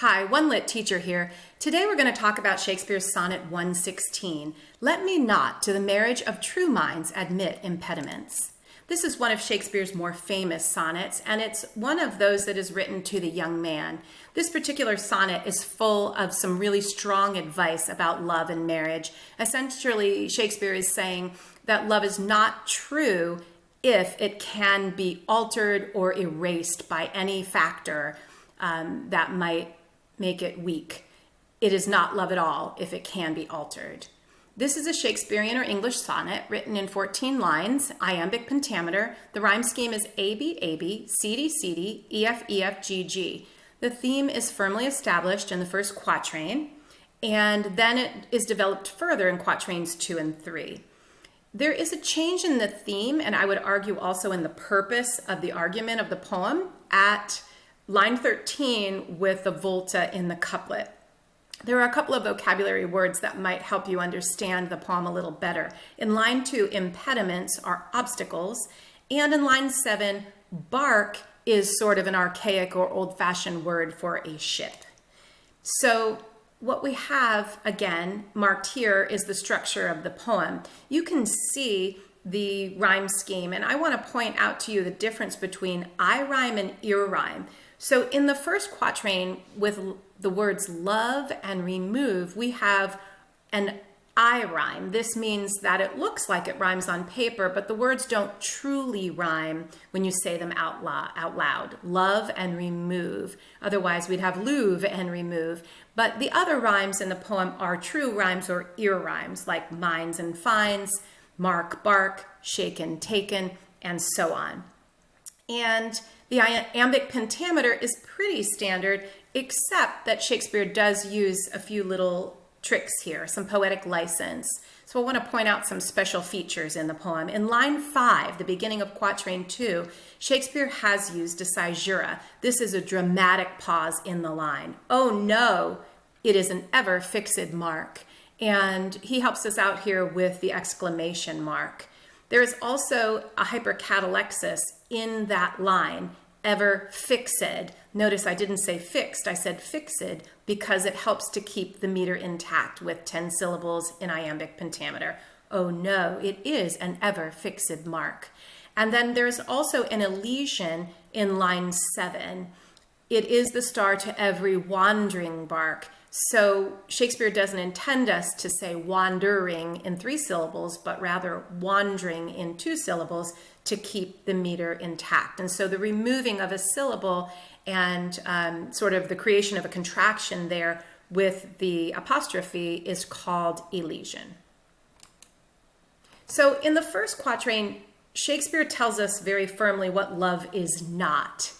Hi, One Lit teacher here. Today we're going to talk about Shakespeare's Sonnet 116. Let me not to the marriage of true minds admit impediments. This is one of Shakespeare's more famous sonnets, and it's one of those that is written to the young man. This particular sonnet is full of some really strong advice about love and marriage. Essentially, Shakespeare is saying that love is not true if it can be altered or erased by any factor that might make it weak. It is not love at all if it can be altered. This is a Shakespearean or English sonnet written in 14 lines, iambic pentameter. The rhyme scheme is AB, AB, CD, CD, EF, EF, GG. The theme is firmly established in the first quatrain, and then it is developed further in quatrains 2 and 3. There is a change in the theme, and I would argue also in the purpose of the argument of the poem at line 13 with the volta in the couplet. There are a couple of vocabulary words that might help you understand the poem a little better. In line 2, impediments are obstacles, and in line 7, bark is sort of an archaic or old-fashioned word for a ship. So what we have, again, marked here is the structure of the poem. You can see the rhyme scheme, and I want to point out to you the difference between I rhyme and ear rhyme. So in the first quatrain with the words love and remove, we have an I rhyme. This means that it looks like it rhymes on paper, but the words don't truly rhyme when you say them out loud. Love and remove. Otherwise, we'd have louvre and remove. But the other rhymes in the poem are true rhymes or ear rhymes, like minds and finds, mark, bark, shaken, taken, and so on. And the iambic pentameter is pretty standard, except that Shakespeare does use a few little tricks here, some poetic license. So I want to point out some special features in the poem. In line 5, the beginning of quatrain 2, Shakespeare has used a caesura. This is a dramatic pause in the line. Oh no, it is an ever fixed mark. And he helps us out here with the exclamation mark. There is also a hypercatalexis in that line, ever fixed. Notice I didn't say fixed, I said fixed because it helps to keep the meter intact with 10 syllables in iambic pentameter. Oh no, it is an ever fixed mark. And then there's also an elision in line 7. It is the star to every wandering bark. So Shakespeare doesn't intend us to say wandering in 3 syllables, but rather wandering in 2 syllables to keep the meter intact. And so the removing of a syllable and sort of the creation of a contraction there with the apostrophe is called elision. So in the first quatrain, Shakespeare tells us very firmly what love is not.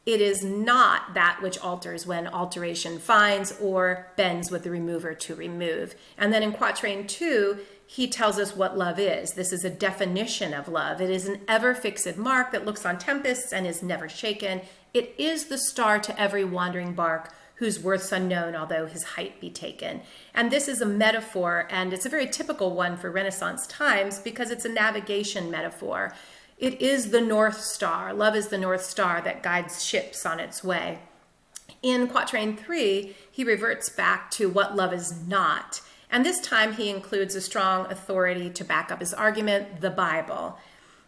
It is not that which alters when alteration finds or bends with the remover to remove. And then in quatrain 2, he tells us what love is. This is a definition of love. It is an ever fixed mark that looks on tempests and is never shaken. It is the star to every wandering bark whose worth's unknown, although his height be taken. And this is a metaphor, and it's a very typical one for Renaissance times because it's a navigation metaphor. It is the North Star. Love is the North Star that guides ships on its way. In quatrain 3, he reverts back to what love is not. And this time he includes a strong authority to back up his argument, the Bible.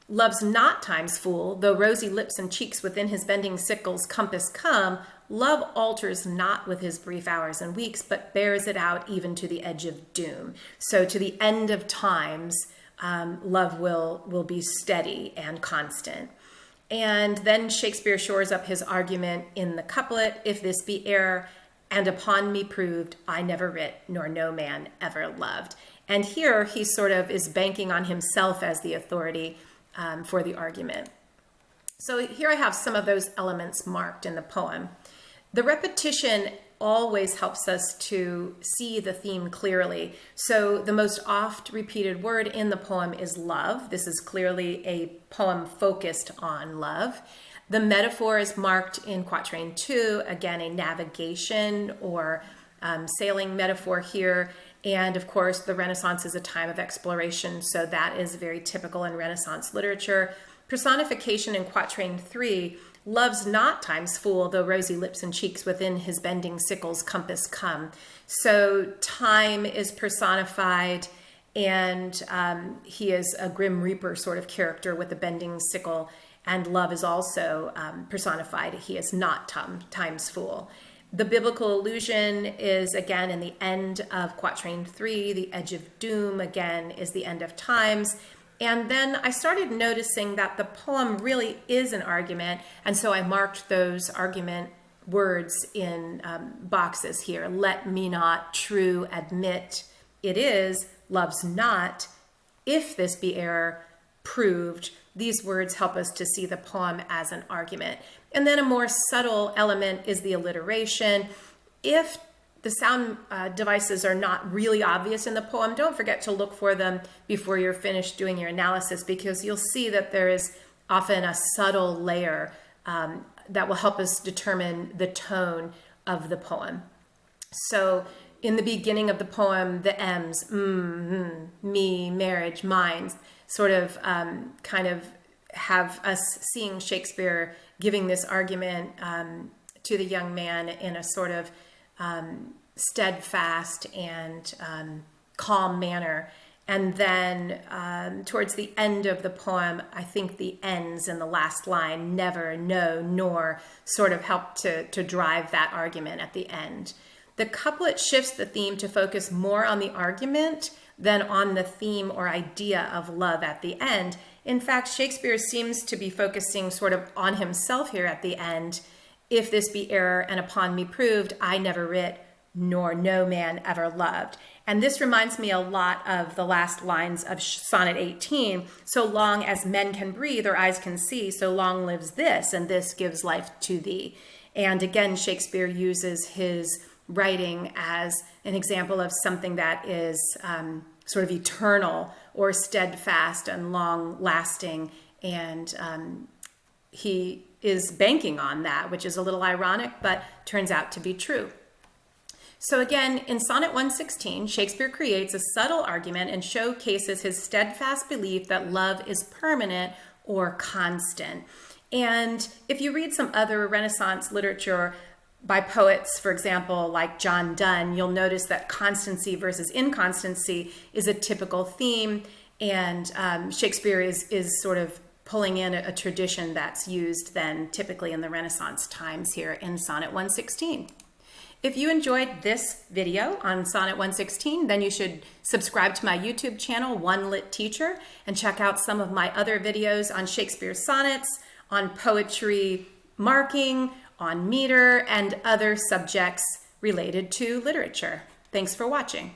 Love's not time's fool, though rosy lips and cheeks within his bending sickle's compass come. Love alters not with his brief hours and weeks, but bears it out even to the edge of doom. So to the end of times, love will be steady and constant. And then Shakespeare shores up his argument in the couplet, if this be error, and upon me proved, I never writ, nor no man ever loved. And here he sort of is banking on himself as the authority for the argument. So here I have some of those elements marked in the poem. The repetition always helps us to see the theme clearly. So the most oft repeated word in the poem is love. This is clearly a poem focused on love. The metaphor is marked in quatrain 2, again, a navigation or sailing metaphor here. And of course, the Renaissance is a time of exploration, so that is very typical in Renaissance literature. Personification in quatrain 3 Love's not time's fool, though rosy lips and cheeks within his bending sickle's compass come. So time is personified, and he is a grim reaper sort of character with a bending sickle. And love is also personified. He is not time's fool. The biblical allusion is again in the end of Quatrain 3. The edge of doom again is the end of times. And then I started noticing that the poem really is an argument. And so I marked those argument words in boxes here. Let me not true admit it is, love's not, if this be error proved. These words help us to see the poem as an argument. And then a more subtle element is the alliteration. If the sound devices are not really obvious in the poem, don't forget to look for them before you're finished doing your analysis, because you'll see that there is often a subtle layer that will help us determine the tone of the poem. So in the beginning of the poem, the M's, me, marriage, mine, sort of kind of have us seeing Shakespeare giving this argument to the young man in a sort of steadfast and calm manner. And then towards the end of the poem, I think the ends in the last line, never, no, nor, sort of help to drive that argument at the end. The couplet shifts the theme to focus more on the argument than on the theme or idea of love at the end. In fact, Shakespeare seems to be focusing sort of on himself here at the end. If this be error and upon me proved, I never writ, nor no man ever loved. And this reminds me a lot of the last lines of Sonnet 18. So long as men can breathe or eyes can see, so long lives this, and this gives life to thee. And again, Shakespeare uses his writing as an example of something that is sort of eternal or steadfast and long-lasting. And he is banking on that, which is a little ironic, but turns out to be true. So again, in Sonnet 116, Shakespeare creates a subtle argument and showcases his steadfast belief that love is permanent or constant. And if you read some other Renaissance literature by poets, for example, like John Donne, you'll notice that constancy versus inconstancy is a typical theme. And Shakespeare is sort of pulling in a tradition that's used then typically in the Renaissance times here in Sonnet 116. If you enjoyed this video on Sonnet 116, then you should subscribe to my YouTube channel, One Lit Teacher, and check out some of my other videos on Shakespeare sonnets, on poetry marking, on meter, and other subjects related to literature. Thanks for watching.